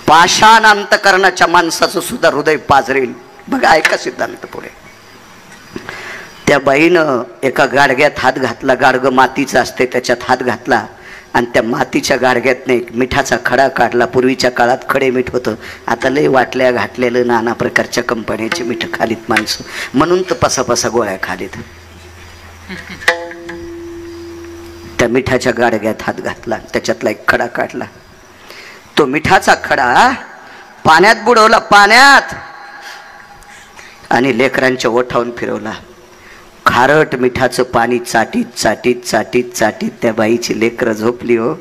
पाषाण अंतकरणाच्या माणसाचं सुद्धा हृदय पाजरेल. बघा ऐका सिद्धांत पुढे. त्या बाईनं एका गाडग्यात हात घातला, गाडगं मातीचं असते त्याच्यात हात घातला आणि त्या मातीच्या गाडग्यातने एक मिठाचा खडा काढला. पूर्वीच्या काळात खडे मीठ होतं, आता लय वाटल्या घातलेलं नाना प्रकारच्या कंपन्याची मीठ खालीत माणसं, म्हणून तर पसापसा गोळ्या खालीत. त्या मिठाच्या गाडग्यात हात घातला, त्याच्यातला एक खडा काढला. तो मिठाचा खडा पाण्यात बुडवला, पाण्यात, आणि लेकरांच्या ओठावून फिरवला. खारट मिठाचं पाणी चाटीत चाटीत चाटीत चाटीत त्या बाईची लेकरं झोपली हो.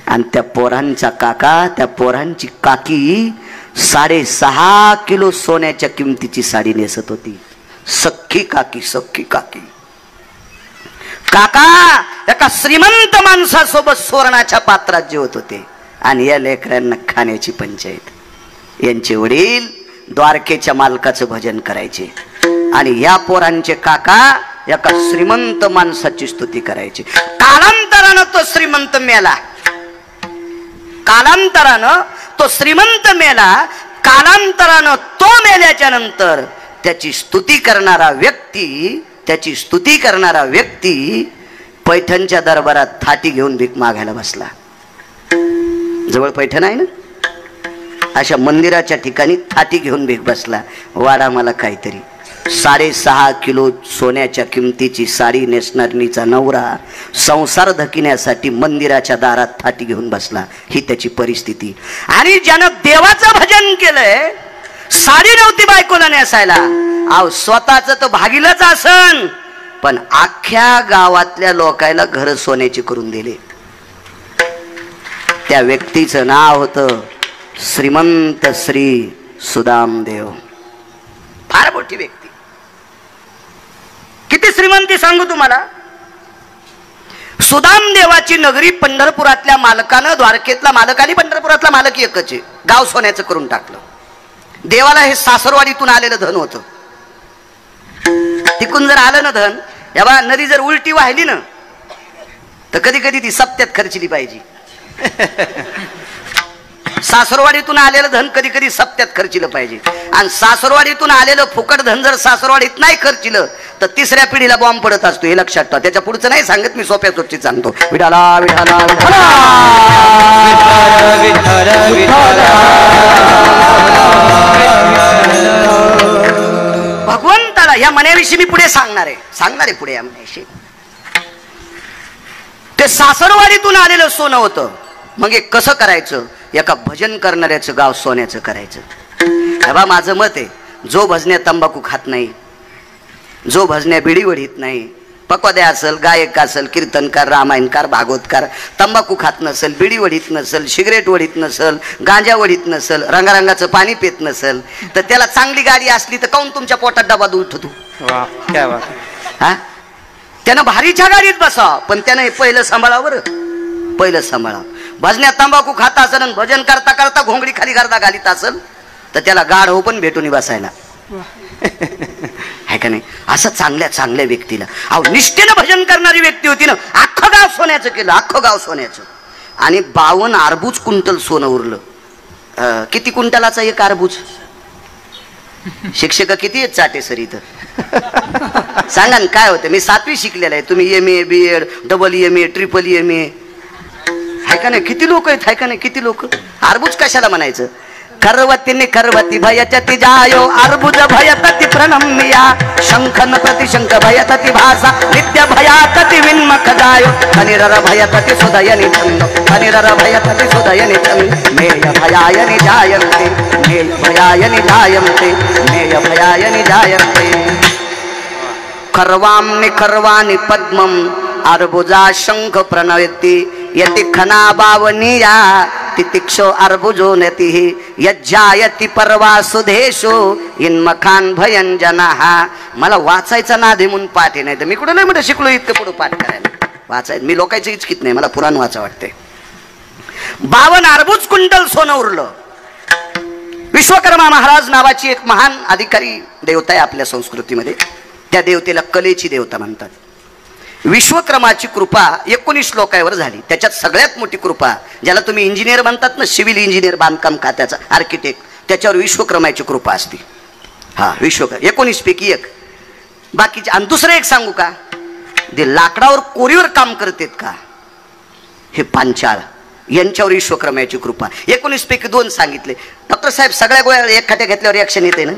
आणि त्या पोरांचा काका, त्या पोरांची काकी 6.5 किलो सोन्याच्या किमतीची साडी नेसत होती. सख्खी काकी, सख्खी काकी. काका एका श्रीमंत माणसासोबत सुवर्णाच्या पात्रात जेवत होते आणि या लेकरांना खाण्याची पंचायत. यांचे वडील द्वारकेच्या मालकाचं भजन करायचे आणि या पोरांचे काका एका श्रीमंत माणसाची स्तुती करायची. कालांतरानं तो श्रीमंत मेला, कालांतरानं तो श्रीमंत मेला. कालांतरानं तो मेल्याच्या नंतर त्याची स्तुती करणारा व्यक्ती, त्याची स्तुती करणारा व्यक्ती पैठणच्या दरबारात थाटी घेऊन भीक मागायला बसला. जवळ पैठण आहे ना, अशा मंदिराच्या ठिकाणी थाटी घेऊन भीक बसला. वाडा मला काहीतरी. 6.5 किलो सोन्याच्या किमतीची साडी नेसणारीचा नवरा संसार धकिण्यासाठी मंदिराच्या दारात थाटी घेऊन बसला. ही त्याची परिस्थिती. आणि ज्यानं देवाचं भजन केलंय, साडी नव्हती बायकोला नेसायला, अहो स्वतःच तर भागीलच असन, पण अख्ख्या गावातल्या लोकायला घर सोन्याची करून दिले. त्या व्यक्तीचं नाव होतं श्रीमंत श्री सुदामदेव. फार मोठी व्यक्ती. किती श्रीमंती सांगू तुम्हाला. सुदामदेवाची नगरी पंढरपुरातल्या मालकानं, द्वारकेतला मालक आणि पंढरपुरातला मालक एकच आहे, गाव सोन्याचं करून टाकलं. देवाला हे सासरवाडीतून आलेलं धन होतं. तिकून जर आलं ना धन, या बा नदी जर उलटी वाहिली ना तर कधी कधी ती सप्त्यात खर्चली पाहिजे. सासरवाडीतून आलेलं धन कधी कधी सप्त्यात खर्चिलं पाहिजे. आणि सासरवाडीतून आलेलं फुकट धन जर सासरवाडीत नाही खर्चिलं तर तिसऱ्या पिढीला बॉम्ब पडत असतो, हे लक्षात ठेवा. त्याच्या पुढचं नाही सांगत मी, सोप्या सोपची सांगतो. विठाला विठाला भगवंताला या मनाविषयी मी पुढे सांगणार आहे पुढे या मनाविषयी. ते सासरवाडीतून आलेलं सोनं होतं. मग हे कसं करायचं? एका भजन करणाऱ्याचं गाव सोन्याचं करायचं. बा माझं मत आहे, जो भजन्या तंबाखू खात नाही, जो भजन्या बिडी वढीत नाही, पक्वाद्या असेल, गायक असेल, कीर्तनकार, रामायणकार, भागवतकार, तंबाखू खात नसेल, बिडी वढीत नसेल, सिगरेट वढीत नसेल, गांजा वढीत नसेल, रंगारंगाचं पाणी पित नसेल, तर त्याला चांगली गाडी असली तर काऊन तुमच्या पोटात डबा उठतो? हा, त्यानं भारीच्या गाडीत बसावं, पण त्यानं हे पहिलं सांभाळावं. पहिलं सांभाळावं. भजन्यात तंबाखू खात असेल आणि भजन करता करता घोंगडी खाली गर्दा घालीत असेल तर त्याला गाढ हो पण भेटून बसायला आहे का नाही. असं चांगल्या चांगल्या व्यक्तीला, अहो निष्ठेनं भजन करणारी व्यक्ती होती ना, अख्खं गाव सोन्याचं केलं, अख्खं गाव सोन्याचं. आणि 52 अर्बुज क्विंटल सोनं उरलं. किती क्विंटलाचा एक अर्बुज? शिक्षक किती आहेत चाटे सर इथं? सांगा ना काय होतं. मी 7वी शिकलेला आहे, तुम्ही MA BEd double MA triple MA आहे का नाही. किती लोक आहेत, आहे का नाही, किती लोक. अर्बुज कशाला म्हणायचं? करवतीने करवती भयचती जायो अर्बुज भयतति प्रणम्या शंखन प्रतिशंख भयतति भाषा नित्य भयातति विन्मख जायो कनिरर भयतति सुदयनि छंद कनिरर भयतति सुदयनि छंद मेय भयायनि जायन्ते मेय भयायनि जायन्ते मेय भयायनि जायन्ते. खर्वाम्नि खर्वाणि पद्मम् अर्बुजा शंख प्रणयति यति खना बावनिया तितिक्षो अर्बुजो नतिः यज्जायति परवा सुधेशो इन्मखान भयंजनः. मला वाचायचा नाद म्हणून पाठ नाही तर मी कुठं नाही म्हणत शिकलो इतकं पुढं पाठ करायला. वाचायचं मी लोकांचं इच्छित नाही, मला पुराण वाचा वाटते. 52 अर्बुज क्विंटल सोनं उरलं. विश्वकर्मा महाराज नावाची एक महान अधिकारी देवता आहे आपल्या संस्कृतीमध्ये. त्या देवतेला कलेची देवता म्हणतात. विश्वक्रमाची कृपा 19 लोकांवर झाली. त्याच्यात सगळ्यात मोठी कृपा, ज्याला तुम्ही इंजिनियर म्हणतात ना, सिव्हिल इंजिनियर, बांधकाम खात्याचा आर्किटेक्ट, त्याच्यावर विश्वक्रमाची कृपा असते. हा, विश्वकर्मा 19 पैकी एक. बाकीचे. आणि दुसरं एक सांगू का, ते लाकडावर कोरीवर काम करतात का, हे पांचाळ, यांच्यावर विश्वकर्माची कृपा. 19 पैकी 2 सांगितले. डॉक्टर साहेब सगळ्या गोळ्या एक खाट्या घेतल्यावर रिॲक्शन येते ना,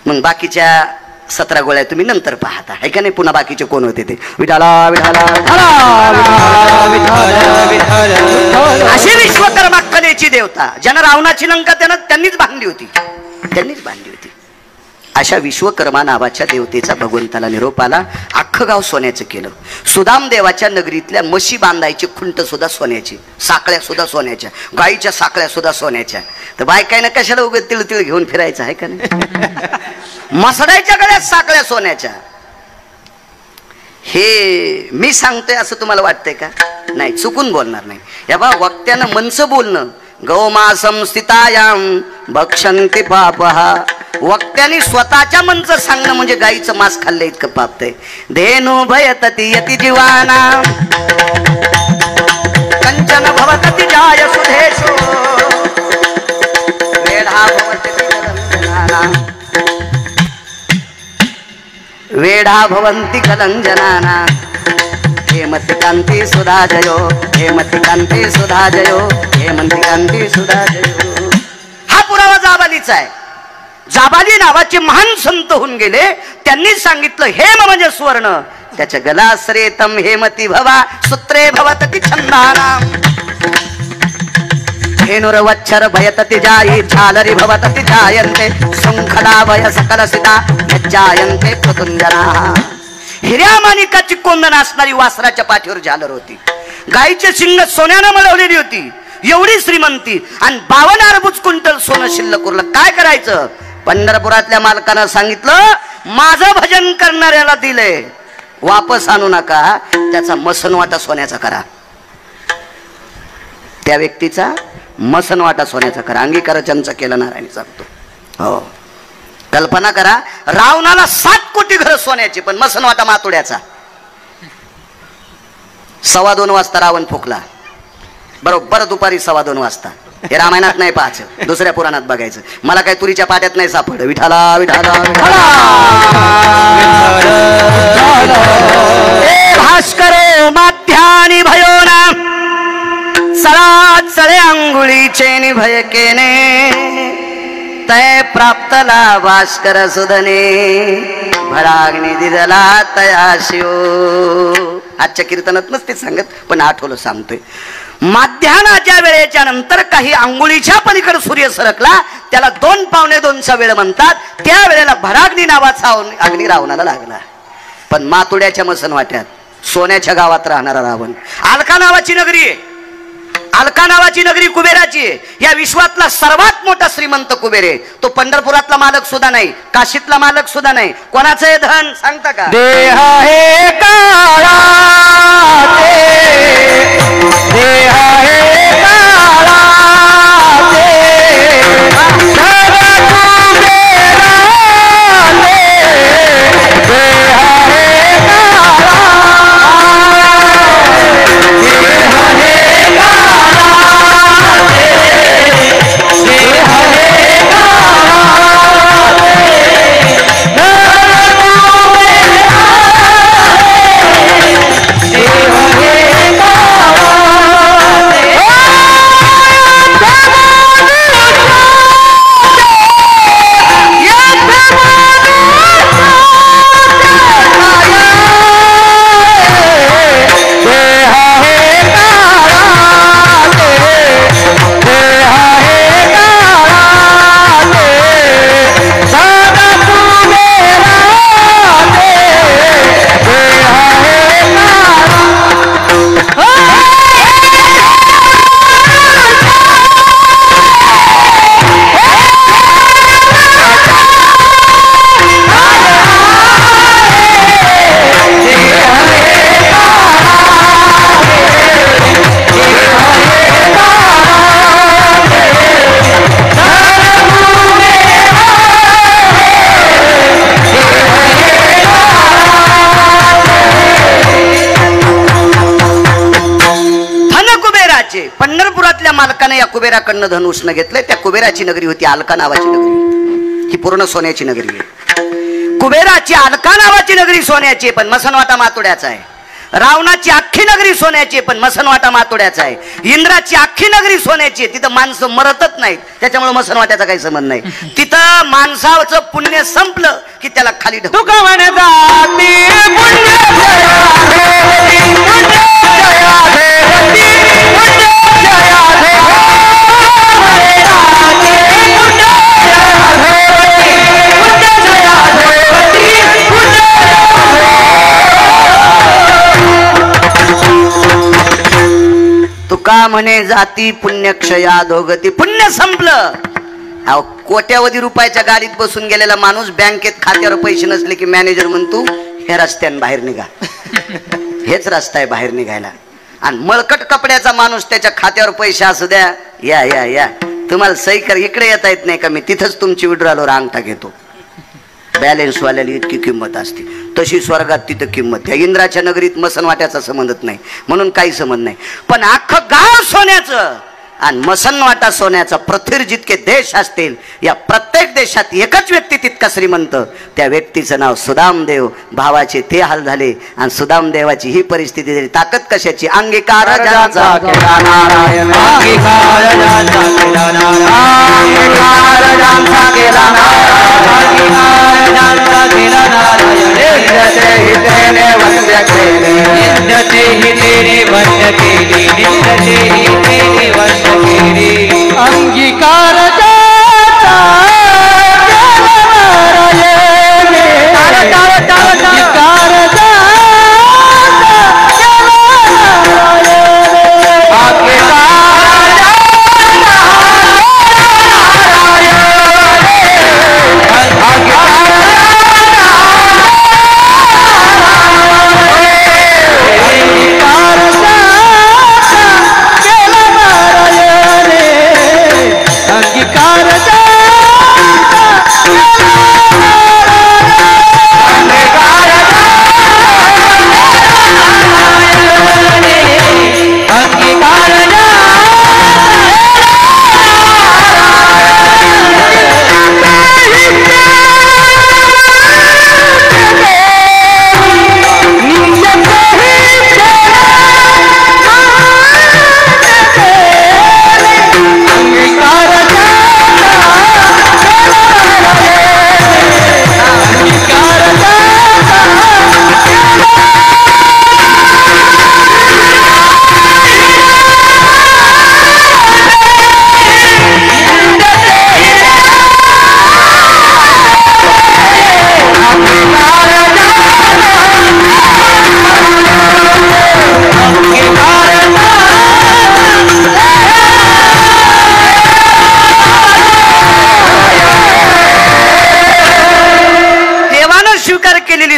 मग बाकीच्या 17 गोळ्या तुम्ही नंतर पाहता, आहे का नाही. पुन्हा बाकीचे कोण होते ते, विठाला विठाला अशी विश्वकर्मा कलेची देवता, ज्यानं रावणाची लंका त्यांनीच बांधली होती. अशा विश्वकर्मा नावाच्या देवतेचा भगवंताला निरोप आला. अख्खं गाव सोन्याचं केलं. सुदाम देवाच्या नगरीतल्या म्हशी बांधायची खुंट सुद्धा सोन्याची, साखळ्या सुद्धा सोन्याच्या, गाईच्या साखळ्या सुद्धा सोन्याच्या. तर बायकायनं कशाला उगत तिळ तिळ घेऊन फिरायचं, आहे का नाही. मसडायच्या गळ्यात साखळ्या सोन्याच्या. हे मी सांगतोय असं तुम्हाला वाटतंय का? नाही, चुकून बोलणार नाही. या बा वक्त्यानं मनचं बोलणं, गौमासं स्थितायाम भक्षन्ति पापहा, वक्त्याने स्वतःच्या मनचं सांगणं म्हणजे गाईचं मांस खाल्लं इतकं पापतंय. धेनु भयतति यति जीवाना कंचन भवतति जाय सुधेषु वेढा भवति कलंजनाना, वेढा भवन्ति कलंजनाना, हेमंति कांती सुधा जयो, हेमंति कांती सुधा जयो, हेमंति कांती सुधा जयो. हा पुरावा जाबालीचा आहे. जाबाली नावाचे महान संत होऊन गेले. त्यांनी सांगितलं हेम म्हणजे सुवर्ण, त्याच्या गलाश्रेतम हेमती भवा सूत्रे भवतति छंदाना, धेनुर्वच्छर भयतति जायी झालरी भवतति जायन्ते, शृंखला भय सकल सीता जायन्ते पृथुंजना. हिऱ्या माणिकाची कोंदण असणारी वासराच्या पाठीवर झालर होती. गायीचे शिंग सोन्यानं मळवलेली होती. एवढी श्रीमंती. आणि 52 अरबुज क्विंटल सोनं शिल्लक उरलं. काय करायचं? पंढरपुरातल्या मालकानं सांगितलं माझं भजन करणाऱ्याला दिले, वापस आणू नका, त्याचा मसनवाटा सोन्याचा करा. त्या व्यक्तीचा मसनवाटा सोन्याचा करा. अंगीकारचंच केलं नारायण सांगतो. हो, कल्पना करा, रावणाला 7 कोटी घर सोन्याची, पण मसनवाटा मातोड्याचा. 2:15 वाजता रावण फुकला. बरोबर दुपारी 2:15 वाजता. हे रामायणात नाही पाहायचं, दुसऱ्या पुराणात बघायचं. मला काय तुरीच्या पाट्यात नाही सापड. विठाला विठाला भास्कर माध्यानी भयो ना चला चळे अंगुळीचे निभय केने, तय प्राप्तला भास्कर सुधने भराग्नी दिदला तया शिव. आजच्या कीर्तनात नसते सांगत, पण आठवलं सांगतोय. माध्यानाच्या वेळेच्या नंतर काही अंगुळीच्या पलीकडे सूर्य सरकला, त्याला 2 पावणे 2चा वेळ म्हणतात. त्या वेळेला भराग्नी नावाचा अग्नी रावणाला लागला. पण मातोड्याच्या मसनवाट्यात सोन्याच्या गावात राहणारा रावण. अलका नावाची नगरी आहे. अलका नावाची नगरी कुबेराची आहे. या विश्वातला सर्वात मोठा श्रीमंत कुबेर आहे. तो पंढरपुरातला मालक सुद्धा नाही, काशीतला मालक सुद्धा नाही. कोणाचं हे धन सांगता का? देह हे काळा, देह हे काळा, मालकाने या कुबेराकडनं धन उसनं घेतलंय. त्या कुबेराची नगरी होती अलका नावाची नगरी. ही पूर्ण सोन्याची नगरी आहे. कुबेराची अलका नावाची नगरी सोन्याची, पण मसनवाटा मातोड्याचा आहे. रावणाची अख्खी नगरी सोन्याची, पण मसनवाटा मातोड्याचा आहे. इंद्राची अख्खी नगरी सोन्याची आहे, तिथं माणसं मरतच नाहीत, त्याच्यामुळे मसनवाट्याचा काही संबंध नाही. तिथं माणसाचं पुण्य संपलं की त्याला खाली तुका म्हणे जाती पुण्यक्षया दोगती. पुण्य संपलं. कोट्यावधी रुपयाच्या गाडीत बसून गेलेला माणूस बँकेत खात्यावर पैसे नसले की मॅनेजर म्हणतो हे रस्त्याने बाहेर निघा. हेच रस्ता आहे बाहेर निघायला. आणि मळकट कपड्याचा माणूस त्याच्या खात्यावर पैसे असू द्या, या या या तुम्हाला सही कर, इकडे येता येत नाही का, मी तिथंच तुमची विड्रॉलवर अंगठा घेतो. बॅलेन्स वाल्याला इतकी किंमत असते, तशी स्वर्गात तिथं किंमत. त्या इंद्राच्या नगरीत मसनवाट्याचा संबंधच नाही, म्हणून काही संबंध नाही. पण अख्खं गाव सोन्याचं आणि मसनवाटा सोन्याचा. पृथ्वीवर जितके देश असतील, या प्रत्येक देशात एकच व्यक्ती तितका श्रीमंत. त्या व्यक्तीचं नाव सुदामदेव. भावाचे ते हाल झाले आणि सुदामदेवाची ही परिस्थिती झाली. ताकद कशाची? अंगीकार ज्यांचा केला नारायण, अंगीकार ज्यांचा केला नारायण, अंगीकार ज्यांचा केला नारायण, ज्यांचा केला नारायण. निंदते ही तेने वंद्य केले, निंदते ही तेने वंद्य केले, निंदते ही तेने वंद्य केले. अंगीकार ज्यांचा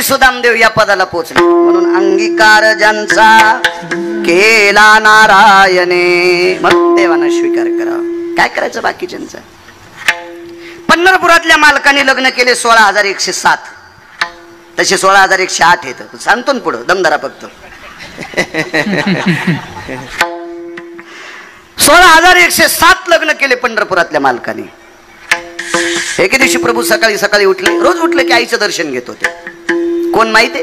सुदामदेव या पदाला पोचले. म्हणून अंगीकार ज्यांचा केला नारायणे, मग देवानं स्वीकार करा. काय करायचं बाकीच्यांचं? पंढरपुरातल्या मालकाने लग्न केले 16,107. तसे 16,108 येत. सांगतो ना पुढं, दमदारा फक्त. 16,107 लग्न केले पंढरपुरातल्या मालकाने. एके दिवशी प्रभू सकाळी सकाळी उठले. रोज उठले की आईचं दर्शन घेत होते. कोण माहिती?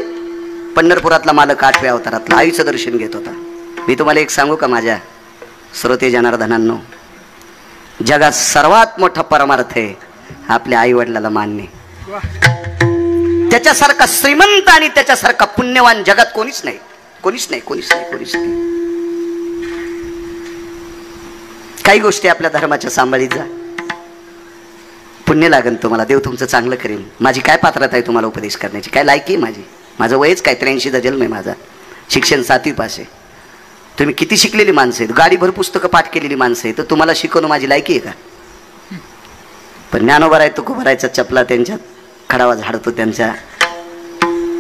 पंढरपुरातला मालक 8व्या अवतारातला आईचं दर्शन घेत होता. मी तुम्हाला एक सांगू का माझ्या श्रोते जनार्दनांनो, जगात सर्वात मोठा परमार्थ आहे आपल्या आई वडिलाला मानणे. त्याच्यासारखा श्रीमंत आणि त्याच्यासारखा पुण्यवान जगात कोणीच नाही, कोणीच नाही, कोणीच नाही, कोणीच नाही. काही गोष्टी आपल्या धर्माच्या सांभाळीत जा, पुण्य लागेल तुम्हाला. देव तुमचं चांगलं करेल. माझी काय पात्रता आहे तुम्हाला उपदेश करण्याची? काय लायकी माझी? माझं वयच काय 83चा जन्म आहे माझा. शिक्षण 7वी पास आहे. तुम्ही किती शिकलेली माणसं आहेत, गाडीभर पुस्तकं पाठ केलेली माणसं आहेत, तर तुम्हाला शिकवणं माझी लायकी आहे का? पण ज्ञानोबा आहे, तुकोबरायचा चपला त्यांच्यात खडावा झाडतो त्यांच्या.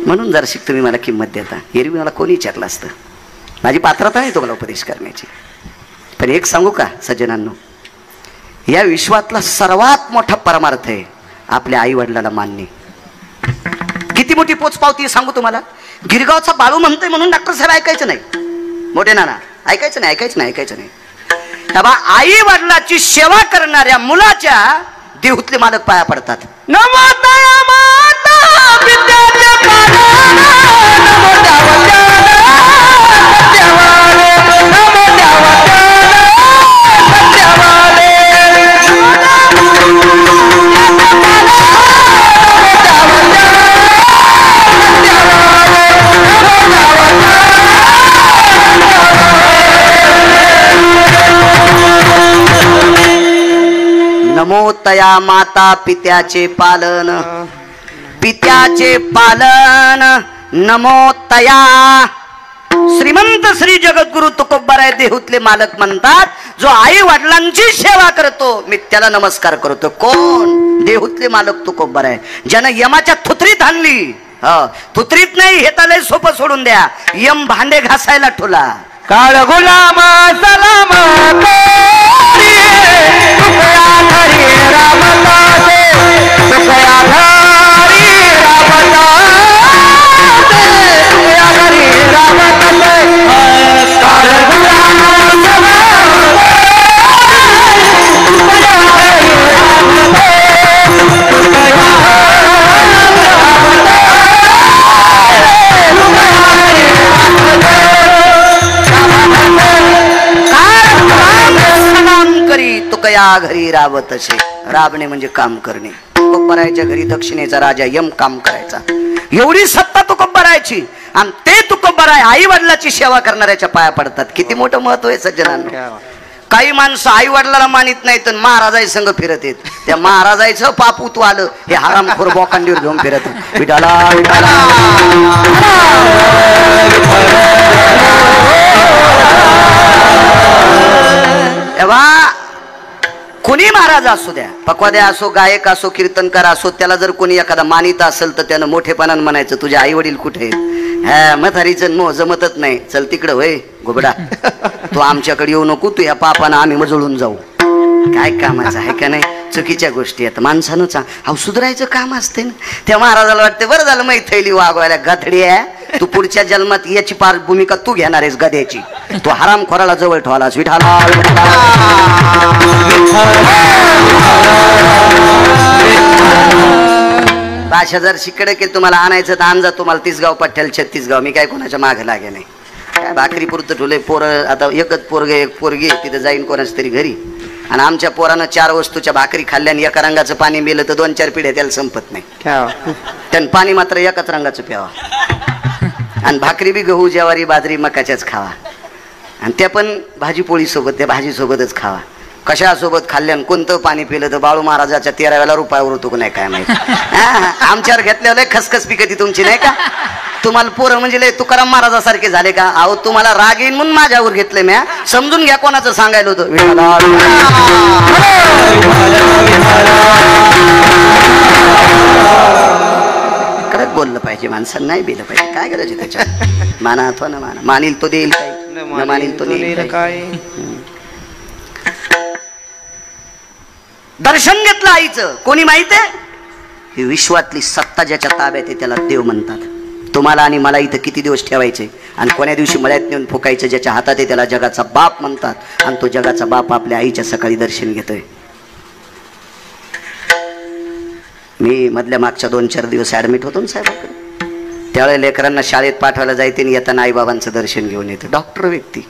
म्हणून जर शिक तुम्ही मला किंमत देता. एरवी मला कोणी विचारलं असतं. माझी पात्रता आहे तुम्हाला उपदेश करण्याची. पण एक सांगू का सज्जनांनो, या विश्वातला सर्वात मोठा परमार्थ आहे आपल्या आई वडिलाला मानणे. किती मोठी पोचपावती सांगू तुम्हाला. गिरगावचा बाळू म्हणतोय म्हणून डॉक्टर साहेब ऐकायचं नाही. मोठे नाना ऐकायचं नाही, ऐकायचं नाही, ऐकायचं नाही. तेव्हा आई वडिलाची सेवा करणाऱ्या मुलाच्या देहूतले मालक पाया पडतात. नमो तया माता पित्याचे पालन, नमो सत्यवाले, नमो सत्यवाले, नमो तया माता पित्याचे पालन, पित्याचे पालन, नमो तया. श्रीमंत श्री जगद्गुरु तुकोबाराय देहूतले मालक म्हणतात, जो आई वडिलांची सेवा करतो मी त्याला नमस्कार करतो. कोण? देहूतले मालक तुकोबाराय, ज्यानं यमाच्या थुत्रीत आणली. थुत्रीत नाही, हे तर लय सोपं सोडून द्या. यम भांडे घासायला ठुला. काळ गुलाम सलाम तुकया घरी राबत असे. राबणे म्हणजे काम करणे. तुकोबारायच्या घरी दक्षिणेचा राजा यम काम करायचा. एवढी सत्ता तुकोबारायची. आणि ते तुकोबाराय आई वडिलाची सेवा करणाऱ्याच्या पाया पडतात. किती मोठं महत्व आहे सज्जनांना. काही माणसं आई वडिलाला मानित नाही तर महाराजाई संघ फिरत येत. त्या महाराजाचं पापूत आलं हे हरामखोर बोकांडीवर घेऊन फिरत. विठाला विठाला तेव्हा कोणी महाराज असू द्या, पकवाद्या असो, गायक असो, कीर्तनकार असो, त्याला जर कोणी एखादा मानित असेल तर त्यानं मोठेपणानं म्हणायचं तुझे आई वडील कुठे आहेत? हा म्हातारीचं मो जमतच नाही, चल तिकडं होय गोबडा, तू आमच्याकडे येऊ नको, तू या पापानं आम्ही मजळून जाऊ. काय कामाचं आहे का नाही? चुकीच्या गोष्टी आहेत. माणसानं अहो सुधारायचं काम असते ना. त्या महाराजाला वाटते बरं झालं माहिती थैली वागवायला गधडी आहे, तू पुढच्या जन्मात याची पार भूमिका तू घेणार आहेस गद्याची. तू हरामखोराला जवळ ठेवलास. विठाला भाषा जर शिकडे की तुम्हाला आणायचं तर आणजा, तुम्हाला तिसगाव पठ्ठ्याला 36 मी काय कोणाच्या मागे लागे नाही. काय भाकरी पुरतं ठेवलंय. पोरं आता एकच पोरगे एक पोरगी तिथं जाईन कोणाच तरी घरी. आणि आमच्या पोरानं 4 वस्तूच्या भाकरी खाल्ल्याने एका रंगाचं पाणी मिळलं तर 2-4 पिढ्या त्याला संपत नाही. त्यानं पाणी मात्र एकाच रंगाचं प्यावा. आणि भाकरी बी गहू ज्वारी बाजरी मकाच्याच खावा. आणि त्या पण भाजी पोळी सोबत, त्या भाजी सोबतच खावा. कशासोबत खाल्ल्यानं कोणतं पाणी पिलं तर बाळू महाराजाच्या 13व्या रुपयावर होतो का नाही काय माहिती. आमच्यावर घेतल्यावर खसखस पिकती तुमची नाही का. तुम्हाला पोरं म्हणजे लय तुकाराम महाराजासारखे झाले का? अहो तुम्हाला राग येईन म्हणून माझ्यावर घेतलंय म्या. समजून घ्या कोणाचं सांगायला होतं. कडक बोललं पाहिजे माणसानं, नाही बिलं पाहिजे. काय गरज आहे त्याच्यात? माना अथवा न माना. मानील तो देईल काय, न मानील तो देईल काय. दर्शन घेतलं आईचं. कोणी माहित आहे? ही विश्वातली सत्ता ज्याच्या ताब्यात आहे त्याला देव म्हणतात. तुम्हाला आणि मला इथं किती दिवस ठेवायचे आणि कोण्या दिवशी मळ्यात नेऊन फुकायचं ज्याच्या हातात आहे त्याला जगाचा बाप म्हणतात. आणि तो जगाचा बाप आपल्या आईच्या सकाळी दर्शन घेतोय. मी मधल्या मागच्या 2-4 दिवस ऍडमिट होतो ना साहेबांकडे. त्यावेळेला लेकरांना शाळेत पाठवायला जायचे आणि येताना आईबाबांचं दर्शन घेऊन येते. डॉक्टर व्यक्ती.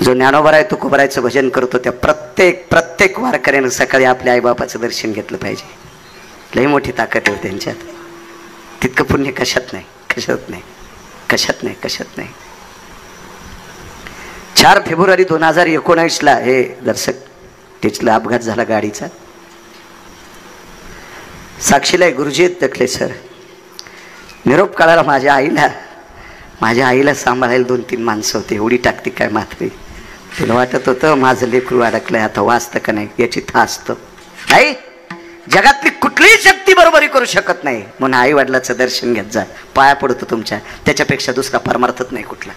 जो ज्ञानोबराय तुकोबारायचं भजन करतो त्या प्रत्येक वारकऱ्यानं सकाळी आपल्या आईबापाचं दर्शन घेतलं पाहिजे. लई मोठी ताकद आहे त्यांच्यात. तितकं पुण्य कशात नाही, कशात नाही, कशात नाही, कशात नाही. 4 फेब्रुवारी 2019 हे दर्शक टिचला अपघात झाला गाडीचा. साक्षीला गुरुजी आहेत तकले सर. निरोप काढायला माझ्या आईला सांभाळायला 2-3 माणसं होते. एवढी टाकती काय मात्र. तुला वाटत होतं माझं लेकरू अडकलंय आता वाचतं का नाही याची थासतं नाही. जगातली कुठलीही शक्ती बरोबरी करू शकत नाही. म्हणून आई वडिलाचं दर्शन घेत जा. पाया पडतो तुमच्या. त्याच्यापेक्षा दुसरा परमार्थच नाही कुठला.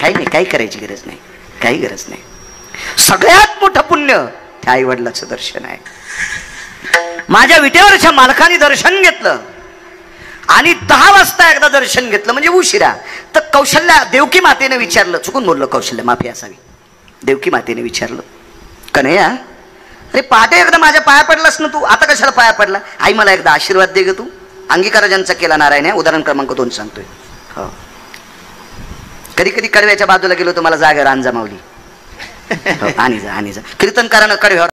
काही नाही, काही करायची गरज नाही, काही गरज नाही. सगळ्यात मोठं पुण्य त्या आई वडिलाचं दर्शन आहे. माझ्या विटेवरच्या मालकाने दर्शन घेतलं. आणि 10 वाजता एकदा दर्शन घेतलं म्हणजे उशिरा. तर कौशल्या देवकी मातेने विचारलं, चुकून बोललो कौशल्या, माफी असावी. देवकी मातेने विचारलं, कन्हैया अरे पहाटे एकदा माझ्या पाया पडलास ना तू, आता कशाला पाया पडला? आई मला एकदा आशीर्वाद दे ग तू. अंगीकार ज्यांचा केला नारायण, उदाहरण क्रमांक 2 सांगतोय. हो, कधी कधी कडव्याच्या बाजूला गेलो तर मला जागेवर आणजा माऊली. आणि जा कीर्तनकारानं कडव्यावर